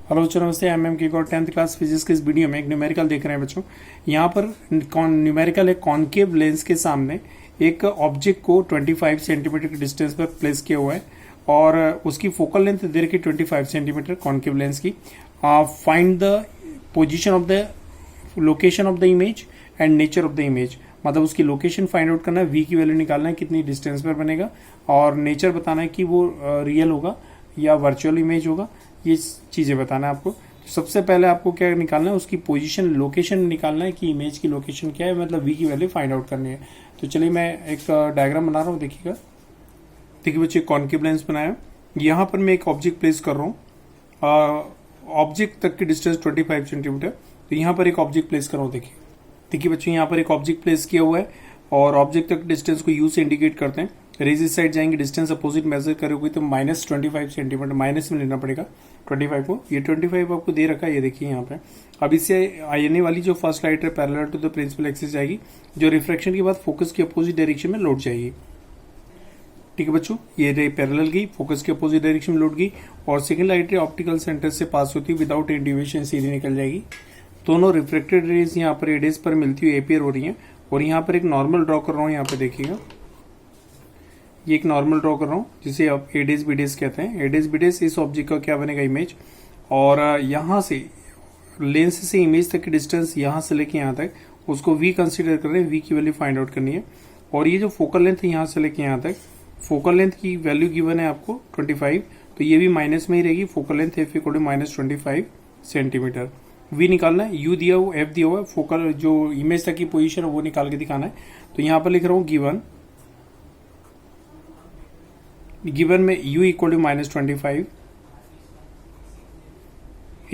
Hello बच्चों, नमस्ते। M की गॉड 10th क्लास फिजिक्स के इस वीडियो में एक न्यूमेरिकल देख रहे हैं बच्चों। यहाँ पर न्यूमेरिकल एक कॉन्केव लेंस के सामने एक ऑब्जेक्ट को 25 सेंटीमीटर के डिस्टेंस पर प्लेस किया हुआ है और उसकी फोकल लेंथ दे रखी 25 सेंटीमीटर कॉन्केव लेंस की। Find the position of the location of the image and nature of the image, मतलब उसकी लोकेशन फाइंड आउट करना है, वी की वैल्यू निकालना है कितनी डिस्टेंस पर बनेगा, और नेचर बताना है कि वो रियल होगा या वर्चुअल इमेज होगा। ये चीजें बताना है आपको। तो सबसे पहले आपको क्या निकालना है, उसकी पोजीशन लोकेशन निकालना है कि इमेज की लोकेशन क्या है, मतलब वी की वैल्यू फाइंड आउट करनी है। तो चलिए मैं एक डायग्राम बना रहा हूँ, देखिएगा। देखिए बच्चे, कॉन्केव लेंस बनाया, यहाँ पर मैं एक ऑब्जेक्ट प्लेस कर रहा हूँ। ऑब्जेक्ट तक की डिस्टेंस 25 सेंटीमीटर। तो यहाँ पर एक ऑब्जेक्ट प्लेस कर रहा हूँ। देखिए बच्चों, यहाँ पर एक ऑब्जेक्ट प्लेस किया हुआ है और ऑब्जेक्ट तक डिस्टेंस को यू से इंडिकेट करते हैं। रेज इस साइड जाएंगे, डिस्टेंस अपोजिट मेजर करोगे तो -25 सेंटीमीटर माइनस में लेना पड़ेगा 25 को। ये 25 आपको दे रखा है, ये देखिए यहाँ पे। अब इससे आने वाली जो फर्स्ट लाइट है parallel to the principal axis जाएगी, जो रिफ्रैक्शन के बाद फोकस की अपोजिट डायरेक्शन में लौट जाएगी। ठीक है बच्चों, ये रे पैरेलल गई, फोकस के अपोजिट डायरेक्शन में लौट गई और second light ray optical centre से पास होती है विदाउट एनी डेविएशन, सीधी निकल जाएगी। दोनों रिफ्लेक्टेड रेज यहाँ पर एडेज पर मिलती हुई अपीयर हो रही है। और यहाँ पर एक नॉर्मल ड्रॉ कर रहा हूँ, यहाँ पे देखिएगा, ये एक नॉर्मल ड्रॉ कर रहा हूँ जिसे आप एडेज बीडेज कहते हैं। एडेज बीडेज इस ऑब्जेक्ट का क्या बनेगा, इमेज। और यहाँ से लेंस से इमेज तक की डिस्टेंस यहाँ से लेके यहाँ तक, उसको वी कंसीडर कर रहे हैं, वी की वैल्यू फाइंड आउट करनी है। और ये जो फोकल लेंथ है यहाँ से लेके यहाँ तक, फोकल लेंथ की वैल्यू गिवन है आपको 25, तो ये भी माइनस में ही रहेगी। Focal length f equal to -25 centimetre. V निकालना है, यू दिया हुआ, एफ दिया हुआ है, फोकल जो इमेज तक की पोजीशन है वो निकाल के दिखाना है। तो यहाँ पर लिख रहा हूँ गिवन में u equal to -25,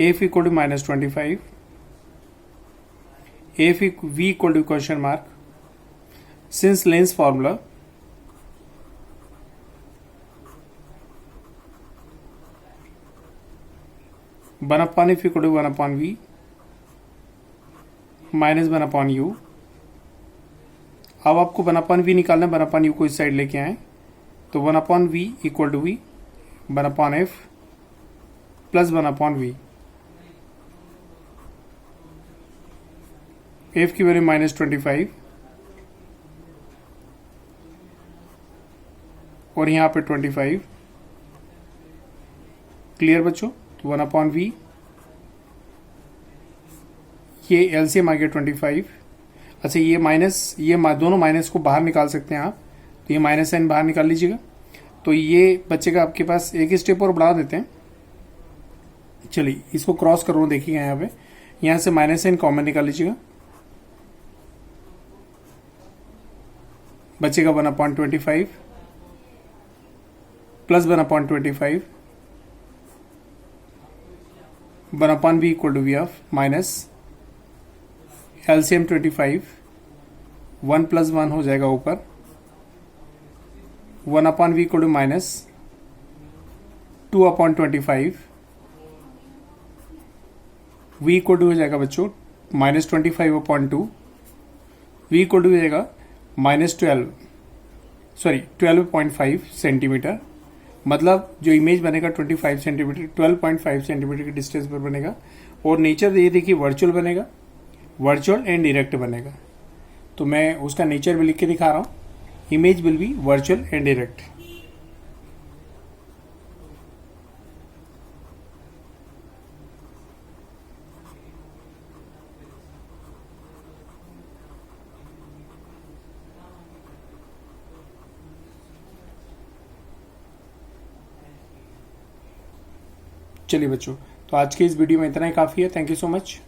f equal to -25, f v equal to question mark. Since lens formula, one upon f equal to 1 upon v minus 1 upon u. अब आपको 1 अपॉन वी निकालना है, 1 अपॉन यू को इस साइड लेके आए, तो 1 upon v equal to v, 1 upon f plus 1 upon v. F की वैल्यू -25 और यहाँ पे 25। क्लियर बच्चों? तो 1 अपॉन वी, ये एलसीएम आ गया 25। अच्छा, ये माइनस, ये दोनों माइनस को बाहर निकाल सकते हैं आप, तो ये माइनस साइन बाहर निकाल लीजिएगा। तो ये बच्चेगा आपके पास, एक स्टेप और बढ़ा देते हैं। चलिए इसको क्रॉस कर रहा हूं, देखिएगा यहाँ पे, यहाँ से माइनस साइन कॉमन निकाल लीजिएगा। बचेगा 1 upon 25 plus 1 upon 25, 1 upon v equal to v of minus LCM 25, 1 plus 1 हो जाएगा ऊपर, 1 upon v equal to minus 2 upon 25, v equal to हो जाएगा बच्चों -25 अपॉन 2, वी इक्वल टू हो जाएगा -12.5 सेंटीमीटर। मतलब जो इमेज बनेगा 25 सेंटीमीटर, 12.5 सेंटीमीटर की डिस्टेंस पर बनेगा। और नेचर ये देखिए वर्चुअल बनेगा, वर्चुअल एंड डायरेक्ट बनेगा। तो मैं उसका नेचर भी लिख के दिखा रहा हूं, image will be virtual and direct. चलिए बच्चों, तो आज के इस वीडियो में इतना ही काफी है। Thank you so much.